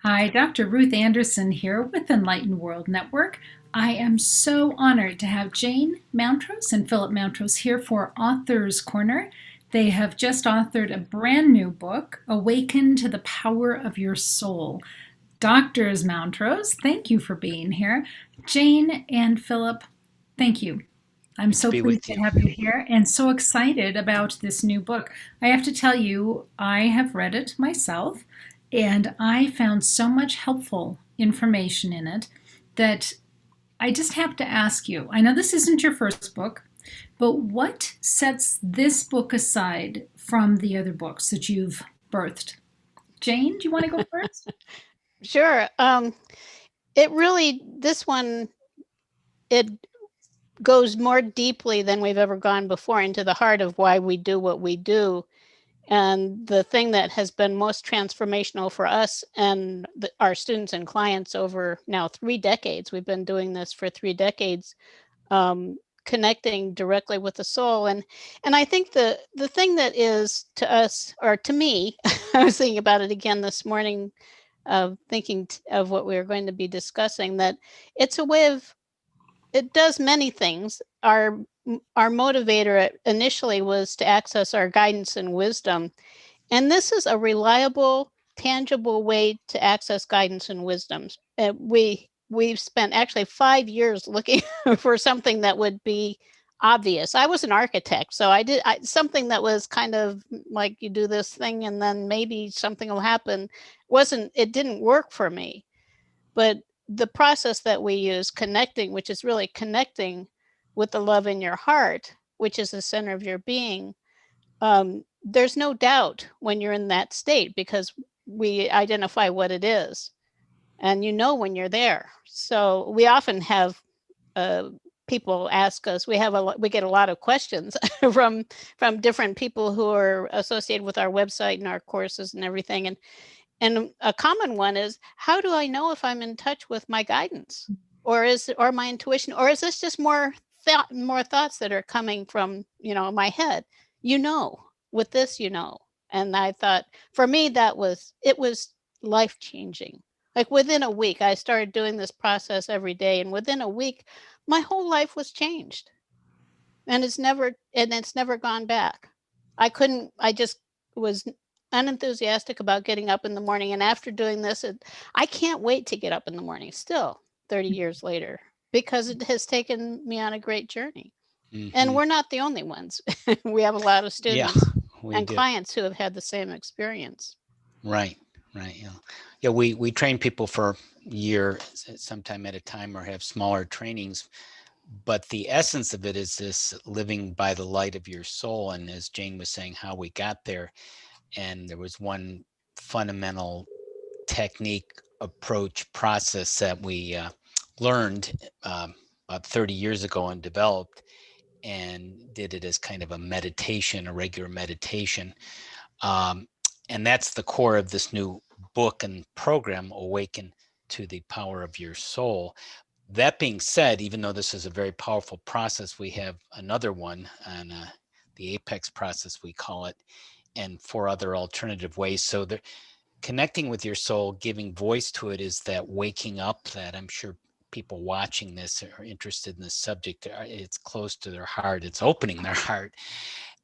Hi, Dr. Ruth Anderson here with Enlightened World Network. I am so honored to have Jane Mountrose and Phillip Mountrose here for Author's Corner. They have just authored a brand new book, Awaken to the Power of Your Soul. Doctors Mountrose, thank you for being here. Jane and Phillip, thank you. I'm Good to so be pleased with to you. have you here and so excited about this new book. I have to tell you, I have read it myself and I found so much helpful information in it that I just have to ask you. I know this isn't your first book, but what sets this book aside from the other books that you've birthed? Jane, do you want to go first? Sure. It really, this one, it goes more deeply than we've ever gone before into the heart of why we do what we do. And the thing that has been most transformational for us and our students and clients over now 3 decades, we've been doing this for 3 decades, connecting directly with the soul. And I think the thing that is to us, or to me, I was thinking about it again this morning, thinking of what we were going to be discussing, that it's a way of, it does many things. Our motivator initially was to access our guidance and wisdom. And this is a reliable, tangible way to access guidance and wisdom. We've spent actually 5 years looking for something that would be obvious. I was an architect, so something that was kind of like, you do this thing and then maybe something will happen. It didn't work for me. But the process that we use, connecting, which is really connecting with the love in your heart, which is the center of your being, there's no doubt when you're in that state, because we identify what it is and you know when you're there. So we often have people ask us, we get a lot of questions from different people who are associated with our website and our courses and everything. And a common one is, how do I know if I'm in touch with my guidance, or my intuition, or is this just more thoughts that are coming from, my head? With this, And I thought, for me, it was life changing. Like, within a week, I started doing this process every day, and within a week, my whole life was changed, and it's never gone back. I just was unenthusiastic about getting up in the morning. And after doing this, I can't wait to get up in the morning still, 30 years later, because it has taken me on a great journey. And Hmm. we're not the only ones. We have a lot of Yeah, students we and do. clients who have had the same experience. Right, right. Yeah, yeah. We train people for a year, sometime at a time, or have smaller trainings. But the essence of it is this living by the light of your soul. And as Jane was saying, how we got there, and there was one fundamental technique, approach, process that we learned about 30 years ago and developed, and did it as kind of a meditation, a regular meditation. Um, and that's the core of this new book and program, Awaken to the Power of Your Soul. That being said, even though this is a very powerful process, we have another one on the Apex process, we call it, and 4 other alternative ways. So the connecting with your soul, giving voice to it, is that waking up that I'm sure people watching this are interested in this subject. It's close to their heart. It's opening their heart.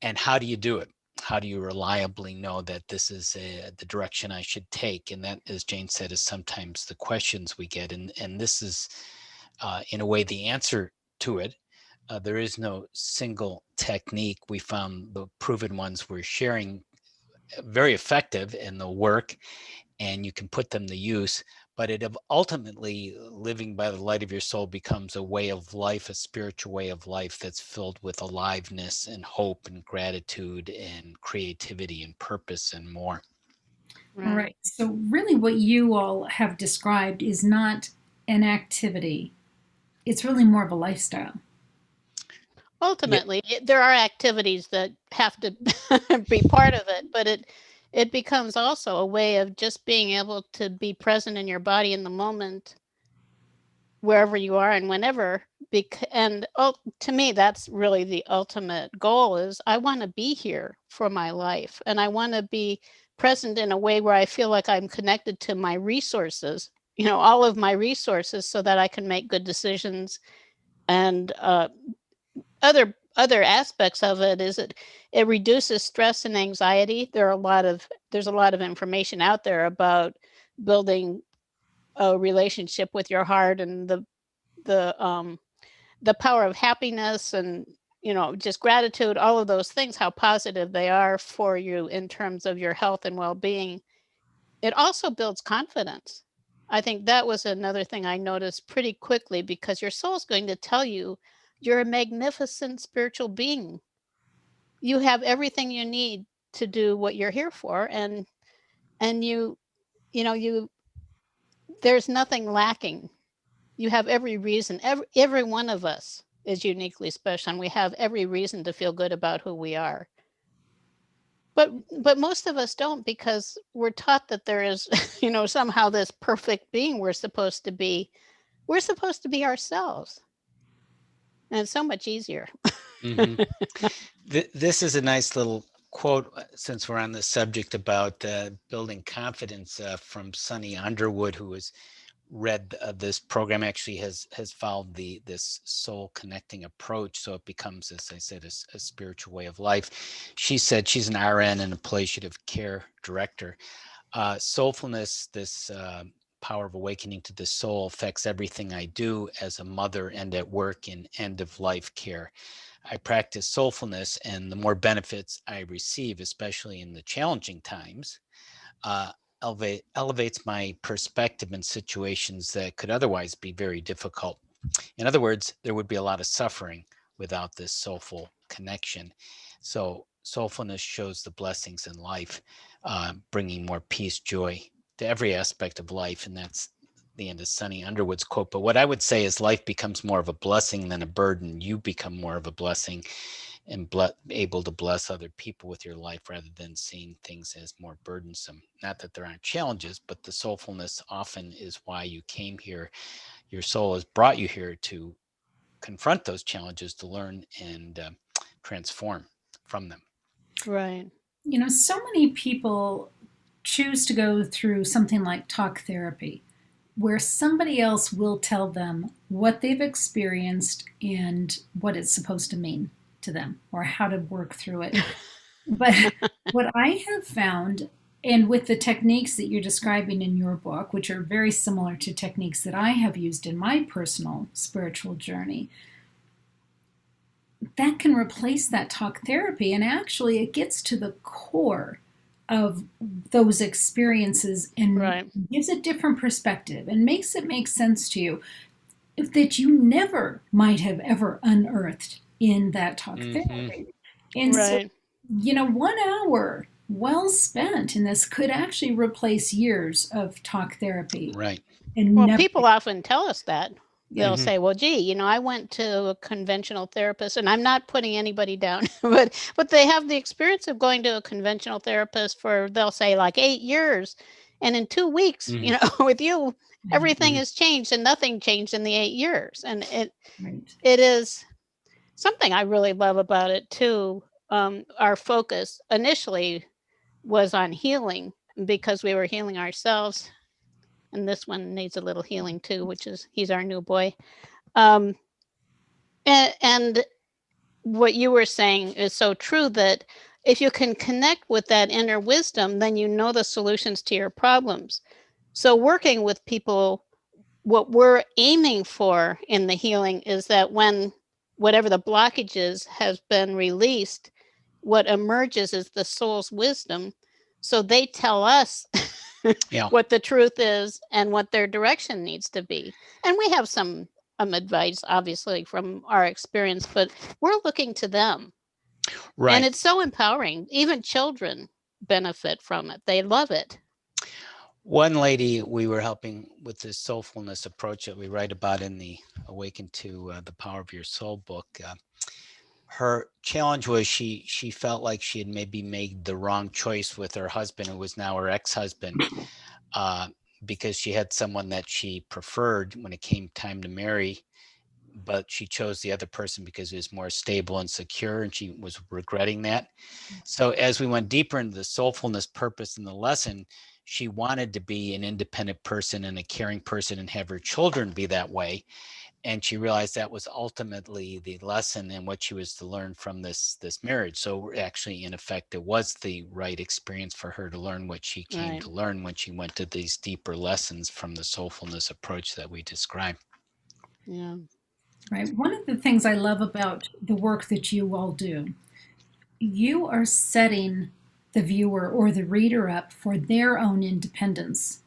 And how do you do it? How do you reliably know that this is the direction I should take? And that, as Jane said, is sometimes the questions we get. And this is, in a way, the answer to it. There is no single technique. We found the proven ones we're sharing very effective in the work, and you can put them to use. But it ultimately, living by the light of your soul becomes a way of life, a spiritual way of life that's filled with aliveness and hope and gratitude and creativity and purpose and more. All Right. right. So, really, what you all have described is not an activity, it's really more of a lifestyle. Yeah, Ultimately, there are activities that have to be part of it, but it becomes also a way of just being able to be present in your body in the moment, wherever you are and whenever. To me, that's really the ultimate goal. Is I want to be here for my life, and I want to be present in a way where I feel like I'm connected to my resources, all of my resources, so that I can make good decisions. And other aspects of it is it reduces stress and anxiety. There's a lot of information out there about building a relationship with your heart, and the power of happiness, and just gratitude, all of those things, how positive they are for you in terms of your health and well-being. It also builds confidence. I think that was another thing I noticed pretty quickly, because your soul's going to tell you you're a magnificent spiritual being. You have everything you need to do what you're here for, and you there's nothing lacking. You have every reason. Every one of us is uniquely special, and we have every reason to feel good about who we are. But most of us don't, because we're taught that there is, somehow this perfect being we're supposed to be. We're supposed to be ourselves. And it's so much easier. Mm-hmm. This is a nice little quote, since we're on the subject about building confidence, from Sunny Underwood, who has read this program, actually has followed this soul connecting approach, so it becomes, as I said, a spiritual way of life. She said, she's an RN and a palliative care director. Soulfulness, this power of awakening to the soul, affects everything I do as a mother and at work in end-of-life care. I practice soulfulness, and the more benefits I receive, especially in the challenging times, elevates my perspective in situations that could otherwise be very difficult. In other words, there would be a lot of suffering without this soulful connection. So soulfulness shows the blessings in life, bringing more peace, joy to every aspect of life. And that's the end of Sunny Underwood's quote. But what I would say is, life becomes more of a blessing than a burden. You become more of a blessing and able to bless other people with your life, rather than seeing things as more burdensome. Not that there aren't challenges, but the soulfulness often is why you came here. Your soul has brought you here to confront those challenges, to learn and transform from them. Right. So many people choose to go through something like talk therapy, where somebody else will tell them what they've experienced and what it's supposed to mean to them, or how to work through it. But what I have found, and with the techniques that you're describing in your book, which are very similar to techniques that I have used in my personal spiritual journey, that can replace that talk therapy. And actually, it gets to the core of those experiences and Right. gives a different perspective and makes it make sense to you that you never might have ever unearthed in that talk therapy. And so, Right. 1 hour well spent in this could actually replace years of talk therapy. Right. And Well, never. people often tell us that. They'll Mhm. say, well, gee, I went to a conventional therapist, and I'm not putting anybody down, but they have the experience of going to a conventional therapist for, they'll say, like 8 years. And in 2 weeks, Mhm. with you, everything Mhm. has changed, and nothing changed in the 8 years. And Right. it is something I really love about it too. Our focus initially was on healing, because we were healing ourselves. And this one needs a little healing too, which is, he's our new boy. Um, and what you were saying is so true, that if you can connect with that inner wisdom, then you know the solutions to your problems. So working with people, what we're aiming for in the healing is that when whatever the blockages has been released, what emerges is the soul's wisdom. So they tell us Yeah. what the truth is and what their direction needs to be. And we have some advice, obviously, from our experience, but we're looking to them. And Right. it's so empowering. Even children benefit from it. They love it. One lady we were helping with this soulfulness approach that we write about in the Awaken to the Power of Your Soul book. Her challenge was she felt like she had maybe made the wrong choice with her husband, who was now her ex-husband, because she had someone that she preferred when it came time to marry. but she chose the other person because it was more stable and secure, and she was regretting that. So as we went deeper into the soulfulness, purpose, and the lesson, she wanted to be an independent person and a caring person and have her children be that way. And she realized that was ultimately the lesson and what she was to learn from this marriage. So actually, in effect, it was the right experience for her to learn what she came Right. to learn when she went to these deeper lessons from the soulfulness approach that we described. Yeah. Right. One of the things I love about the work that you all do, you are setting the viewer or the reader up for their own independence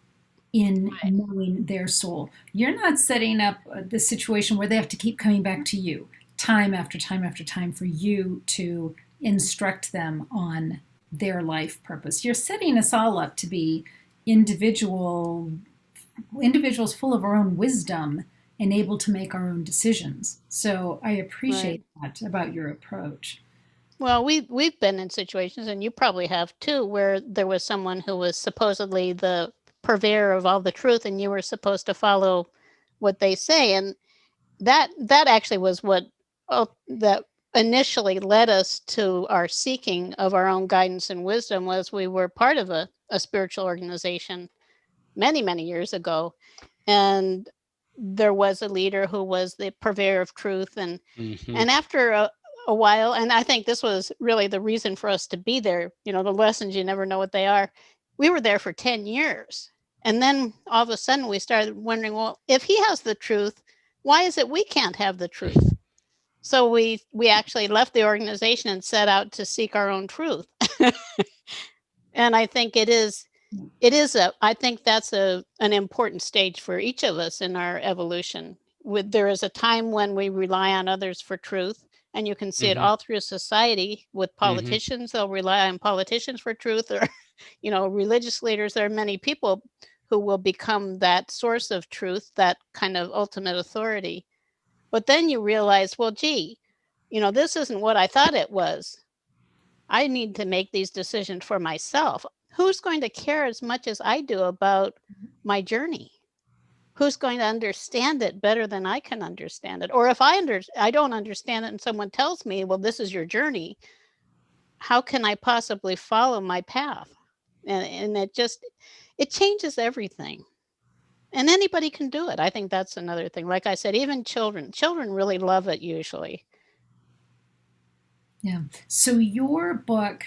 in knowing their soul. You're not setting up the situation where they have to keep coming back to you time after time after time for you to instruct them on their life purpose. You're setting us all up to be individuals full of our own wisdom and able to make our own decisions. So I Right. appreciate that about your approach. Well, we've been in situations, and you probably have too, where there was someone who was supposedly the purveyor of all the truth, and you were supposed to follow what they say. And that actually was what that initially led us to our seeking of our own guidance and wisdom. Was we were part of a spiritual organization many years ago, and there was a leader who was the purveyor of truth. And Mm-hmm. and after a while, and I think this was really the reason for us to be there, the lessons, you never know what they are. We were there for 10 years. And then all of a sudden we started wondering, well, if he has the truth, why is it we can't have the truth? So we actually left the organization and set out to seek our own truth. And I think I think that's an important stage for each of us in our evolution. There is a time when we rely on others for truth, and you can see it Mm-hmm. all through society with Mm-hmm. politicians. They'll rely on politicians for truth, or religious leaders. There are many people who will become that source of truth, that kind of ultimate authority. But then you realize, well, gee, this isn't what I thought it was. I need to make these decisions for myself. Who's going to care as much as I do about my journey? Who's going to understand it better than I can understand it? Or if I don't understand it and someone tells me, "Well, this is your journey," how can I possibly follow my path? And it changes everything. And anybody can do it. I think that's another thing. Like I said, even children really love it usually. Yeah. So your book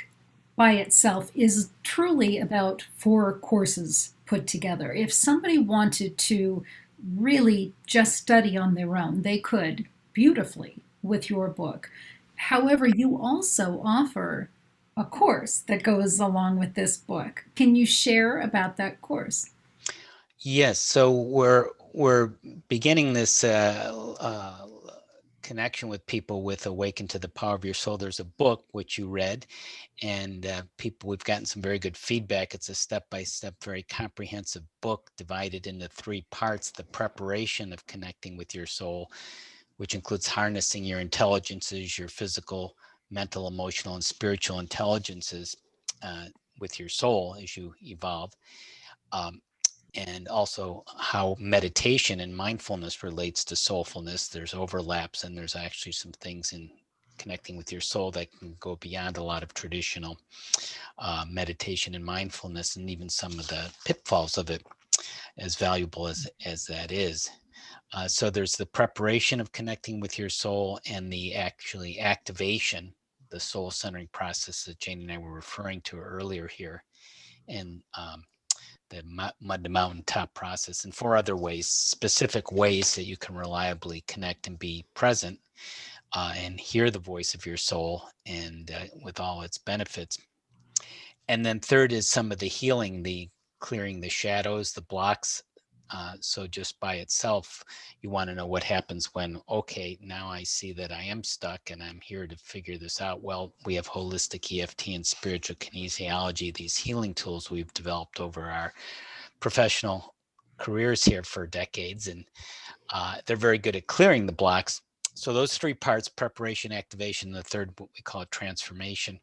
by itself is truly about 4 courses put together. If somebody wanted to really just study on their own, they could beautifully with your book. However, you also offer a course that goes along with this book. Can you share about that course? Yes, so we're beginning this connection with people with Awaken to the Power of Your Soul. There's a book which you read, and we've gotten some very good feedback. It's a step-by-step, very comprehensive book divided into 3 parts: the preparation of connecting with your soul, which includes harnessing your intelligences, your physical, mental, emotional, and spiritual intelligences with your soul as you evolve. Um, and also how meditation and mindfulness relates to soulfulness. There's overlaps, and there's actually some things in connecting with your soul that can go beyond a lot of traditional meditation and mindfulness, and even some of the pitfalls of it, as valuable as that is. So there's the preparation of connecting with your soul, and the actually activation, the soul centering process that Jane and I were referring to earlier here. And the mud to mountaintop process, and 4 other ways, specific ways that you can reliably connect and be present and hear the voice of your soul, and with all its benefits. And then third is some of the healing, the clearing the shadows, the blocks. So just by itself, you want to know what happens when, okay, now I see that I am stuck and I'm here to figure this out. Well, we have holistic EFT and spiritual kinesiology, these healing tools we've developed over our professional careers here for decades, and they're very good at clearing the blocks. So those 3 parts: preparation, activation, the third, what we call transformation.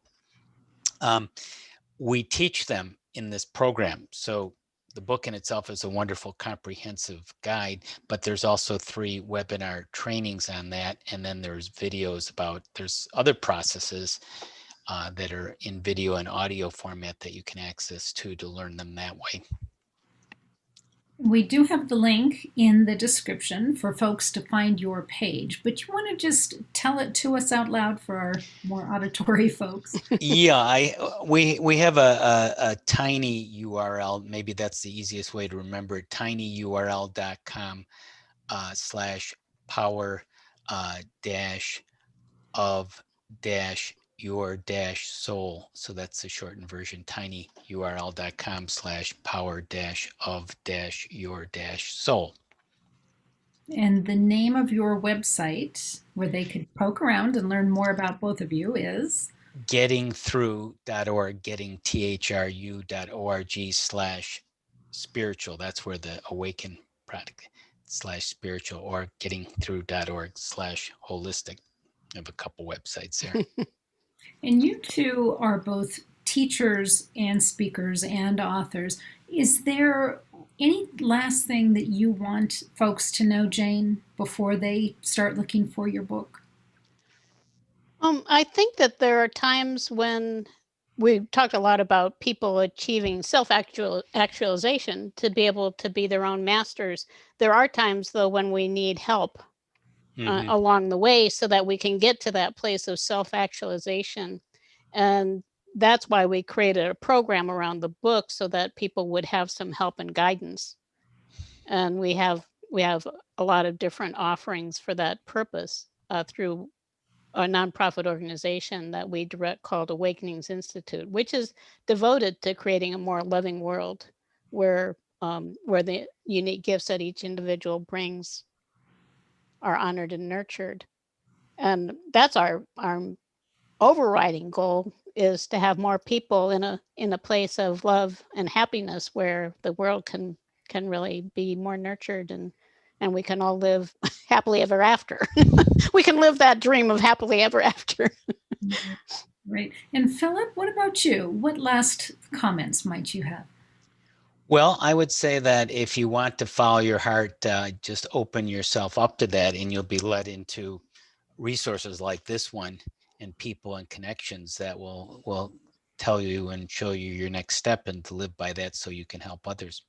We teach them in this program. So the book in itself is a wonderful comprehensive guide, but there's also 3 webinar trainings on that. And then there's videos there's other processes that are in video and audio format that you can access to learn them that way. We do have the link in the description for folks to find your page, but you want to just tell it to us out loud for our more auditory folks. Yeah, we have a tiny URL. Maybe that's the easiest way to remember it. tinyurl.com /power dash of dash your dash soul. So that's the shortened version, tinyurl.com /power dash of dash your dash soul. And the name of your website, where they could poke around and learn more about both of you, is gettingthrough.org, gettingthrough.org/spiritual. That's where the Awaken product /spiritual, or gettingthrough.org/holistic. I have a couple websites there. And you two are both teachers and speakers and authors. Is there any last thing that you want folks to know, Jane, before they start looking for your book? I think that there are times when we've talked a lot about people achieving self-actualization to be able to be their own masters. There are times, though, when we need help along the way so that we can get to that place of self-actualization. And that's why we created a program around the book, so that people would have some help and guidance. And we have a lot of different offerings for that purpose through a nonprofit organization that we direct called Awakenings Institute, which is devoted to creating a more loving world where the unique gifts that each individual brings are honored and nurtured. And that's our overriding goal, is to have more people in a place of love and happiness where the world can really be more nurtured, and we can all live happily ever after. We can live that dream of happily ever after. Right. And Philip, what about you? What last comments might you have? Well, I would say that if you want to follow your heart, just open yourself up to that, and you'll be led into resources like this one and people and connections that will tell you and show you your next step, and to live by that so you can help others.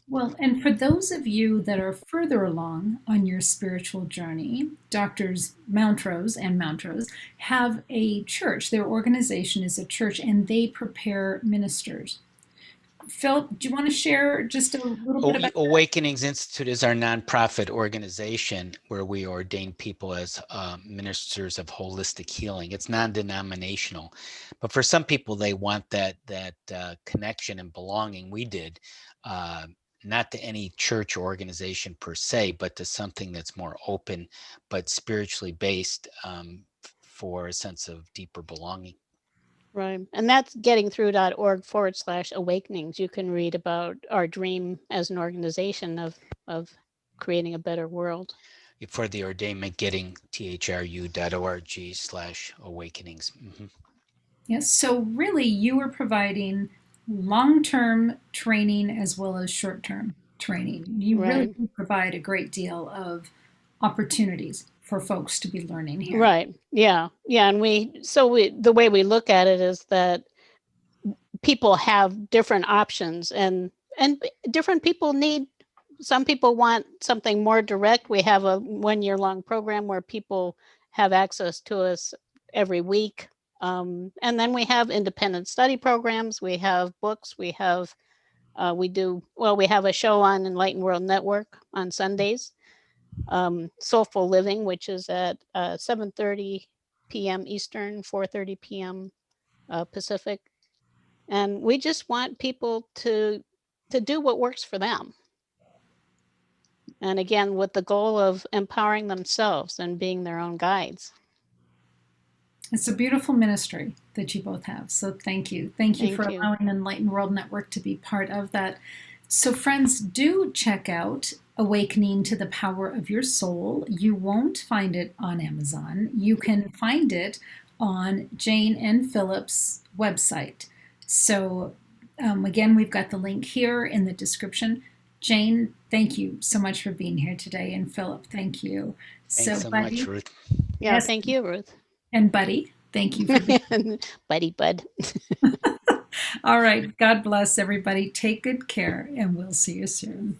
Well, and for those of you that are further along on your spiritual journey, Doctors Mountrose and Mountrose have a church. Their organization is a church, and they prepare ministers. Philip, do you want to share just a little bit about Awakenings Institute is our nonprofit organization where we ordain people as ministers of holistic healing. It's non-denominational, but for some people, they want that connection and belonging. We did. Not to any church or organization per se, but to something that's more open, but spiritually based, for a sense of deeper belonging. Right. And that's gettingthrough.org/awakenings. You can read about our dream as an organization of creating a better world. For the ordainment, gettingthrough.org/awakenings. Yes, so really you are providing long-term training as well as short-term training. You really do provide a great deal of opportunities for folks to be learning here. Right. Yeah. Yeah. And the way we look at it is that people have different options, and different people need. Some people want something more direct. We have a 1-year-long program where people have access to us every week. And then we have independent study programs. We have books. We have we have a show on Enlightened World Network on Sundays. Soulful Living, which is at 7:30 p.m. Eastern, 4:30 p.m. Pacific. And we just want people to do what works for them. And again, with the goal of empowering themselves and being their own guides. It's a beautiful ministry that you both have. So thank you. Thank you for allowing Enlightened World Network to be part of that. So friends, do check out Awakening to the Power of Your Soul. You won't find it on Amazon. You can find it on Jane and Philip's website. So Again, we've got the link here in the description. Jane, thank you so much for being here today. And Philip, thank you. Thanks so much, Ruth. Yeah, Yes. thank you, Ruth. And Buddy, thank you for being Buddy Bud. All right. God bless everybody. Take good care, and we'll see you soon.